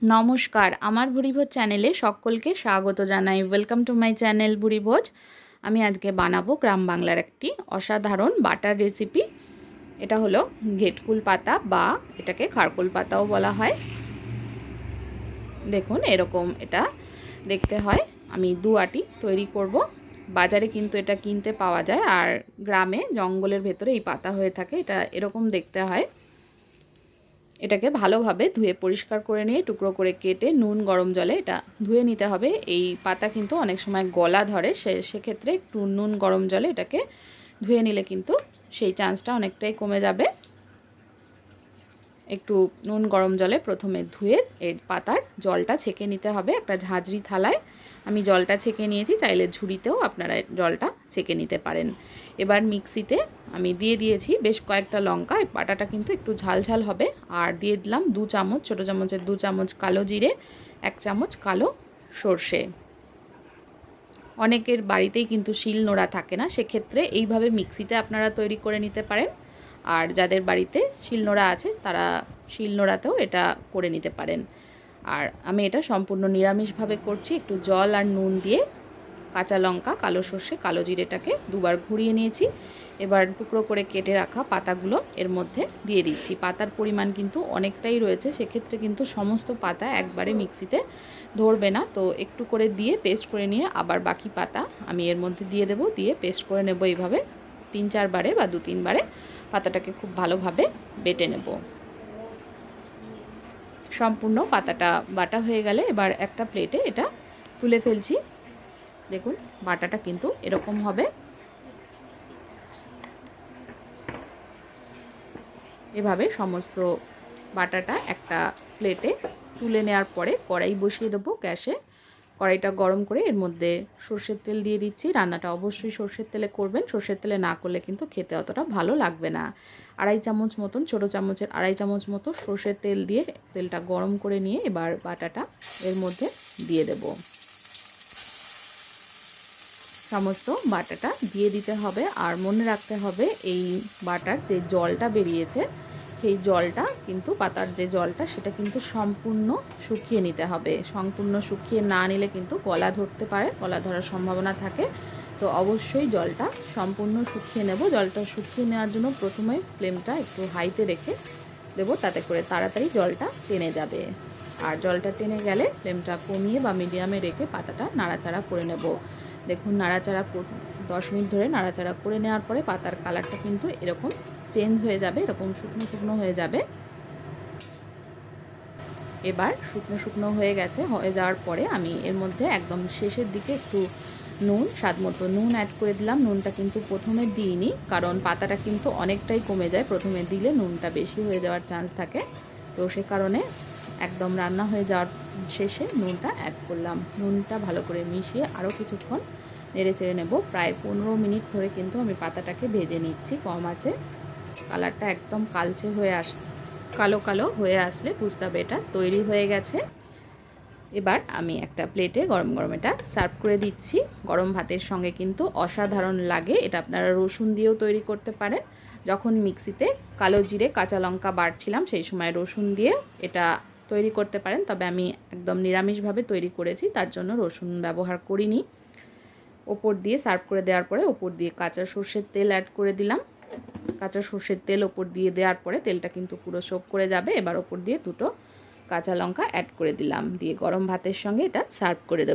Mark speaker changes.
Speaker 1: নমস্কার, আমার ভুরিভোজ চ্যানেলে সকলকে স্বাগত জানাই। Welcome to my channel Bhurivoj. আমি আজকে বানাবো গ্রাম বাংলার একটি অসাধারণ বাটার রেসিপি। এটা হলো ঘেটকুল পাতা বা এটাকে খারকুল পাতাও বলা হয়। দেখুন এরকম এটা দেখতে হয়। আমি 2 আটি তৈরি করব। বাজারে কিন্তু এটা কিনতে পাওয়া যায়, আর গ্রামে জঙ্গলের ভেতরে এই পাতা হয়ে থাকে। এটা এরকম দেখতে হয়। এটাকে ভালোভাবে ধুয়ে পরিষ্কার করে নিয়ে টুকরো করে কেটে নুন গরম জলে এটা ধুয়ে নিতে হবে। এই পাতা কিন্তু অনেক সময় গলা ধরে, সেক্ষেত্রে একটু নুন গরম জলে এটাকে ধুয়ে নিলে কিন্তু সেই চান্সটা অনেকটাই কমে যাবে। একটু নুন গরম জলে প্রথমে ধুয়ে এর পাতার জলটা ছেঁকে নিতে হবে। একটা ঝাঁঝরি থালায় আমি জলটা ছেঁকে নিয়েছি, চাইলে ঝুড়িতেও আপনারা জলটা ছেঁকে নিতে পারেন। এবার মিক্সিতে আমি দিয়ে দিয়েছি বেশ কয়েকটা লঙ্কা। এই বাটাটা কিন্তু একটু ঝাল ঝাল হবে। আর দিয়ে দিলাম 2 চামচ, ছোটো চামচের 2 চামচ কালো জিরে, 1 চামচ কালো সর্ষে। অনেকের বাড়িতেই কিন্তু শিলনোড়া থাকে না, সেক্ষেত্রে এইভাবে মিক্সিতে আপনারা তৈরি করে নিতে পারেন। আর যাদের বাড়িতে শিলনোড়া আছে তারা শিলনোড়াতেও এটা করে নিতে পারেন। আর আমি এটা সম্পূর্ণ নিরামিষভাবে করছি। একটু জল আর নুন দিয়ে কাঁচা লঙ্কা, কালো সর্ষে, কালো জিরেটাকে দুবার ঘুরিয়ে নিয়েছি। এবার টুকরো করে কেটে রাখা পাতাগুলো এর মধ্যে দিয়ে দিচ্ছি। পাতার পরিমাণ কিন্তু অনেকটাই রয়েছে, সেক্ষেত্রে কিন্তু সমস্ত পাতা একবারে মিক্সিতে ধরবে না। তো একটু করে দিয়ে পেস্ট করে নিয়ে আবার বাকি পাতা আমি এর মধ্যে দিয়ে দেব, দিয়ে পেস্ট করে নেব। এইভাবে 3-4 বারে বা 2-3 বারে পাতাটাকে খুব ভালোভাবে বেটে নেব। সম্পূর্ণ পাতাটা বাটা হয়ে গেলে এবার একটা প্লেটে এটা তুলে ফেলছি। দেখুন বাটাটা কিন্তু এরকম হবে। এভাবে সমস্ত বাটাটা একটা প্লেটে তুলে নেওয়ার পরে কড়াই বসিয়ে দেবো গ্যাসে। কড়াইটা গরম করে এর মধ্যে সর্ষের তেল দিয়ে দিচ্ছি। রান্নাটা অবশ্যই সর্ষের তেলে করবেন, সর্ষের তেলে না করলে কিন্তু খেতে অতটা ভালো লাগবে না। 2.5 চামচ মতন, ছোটো চামচের 2.5 চামচ মতো সর্ষের তেল দিয়ে তেলটা গরম করে নিয়ে এবার বাটাটা এর মধ্যে দিয়ে দেব। সমস্ত বাটাটা দিয়ে দিতে হবে। আর মনে রাখতে হবে এই বাটার যে জলটা বেরিয়েছে সেই জলটা কিন্তু, পাতার যে জলটা সেটা কিন্তু সম্পূর্ণ শুকিয়ে নিতে হবে। সম্পূর্ণ শুকিয়ে না নিলে কিন্তু গলা ধরতে পারে, গলা ধরার সম্ভাবনা থাকে। তো অবশ্যই জলটা সম্পূর্ণ শুকিয়ে নেব। জলটা শুকিয়ে নেওয়ার জন্য প্রথমে ফ্লেমটা একটু হাইতে রেখে দেবো, তাতে করে তাড়াতাড়ি জলটা টেনে যাবে। আর জলটা টেনে গেলে ফ্লেমটা কমিয়ে বা মিডিয়ামে রেখে পাতাটা নাড়াচাড়া করে নেব। দেখুন 10 মিনিট ধরে নাড়াচাড়া করে নেওয়ার পরে পাতার কালারটা কিন্তু এরকম চেঞ্জ হয়ে যাবে, এরকম শুকনো শুকনো হয়ে যাবে। এবার শুকনো শুকনো হয়ে গেছে, হয়ে যাওয়ার পরে আমি এর মধ্যে একদম শেষের দিকে একটু নুন, স্বাদ মতো নুন অ্যাড করে দিলাম। নুনটা কিন্তু প্রথমে দিইনি, কারণ পাতাটা কিন্তু অনেকটাই কমে যায়। প্রথমে দিলে নুনটা বেশি হয়ে যাওয়ার চান্স থাকে। তো সে কারণে একদম রান্না হয়ে যাওয়ার শেষে নুনটা অ্যাড করলাম। নুনটা ভালো করে মিশিয়ে আরও কিছুক্ষণ নেড়ে চেড়ে নেব। প্রায় 15 মিনিট ধরে কিন্তু আমি পাতাটাকে ভেজে নিচ্ছি কম আঁচে। কালারটা একদম কালচে হয়ে কালো কালো হয়ে আসলে বুঝতে হবে এটা তৈরি হয়ে গেছে। এবার আমি একটা প্লেটে গরম গরম এটা সার্ভ করে দিচ্ছি। গরম ভাতের সঙ্গে কিন্তু অসাধারণ লাগে। এটা আপনারা রসুন দিয়েও তৈরি করতে পারেন। যখন মিক্সিতে কালো জিরে কাঁচা লঙ্কা বাটছিলাম সেই সময় রসুন দিয়ে এটা তৈরি করতে পারেন, তবে আমি একদম নিরামিষভাবে তৈরি করেছি, তার জন্য রসুন ব্যবহার করিনি। ওপর দিয়ে সার্ভ করে দেওয়ার পরে ওপর দিয়ে কাঁচা সর্ষের তেল অ্যাড করে দিলাম। কাঁচা সর্ষের তেল ওপর দিয়ে দেওয়ার পরে তেলটা কিন্তু পুরো সোক করে যাবে। এবার ওপর দিয়ে 2টো কাঁচা লঙ্কা অ্যাড করে দিলাম, দিয়ে গরম ভাতের সঙ্গে এটা সার্ভ করে দেব।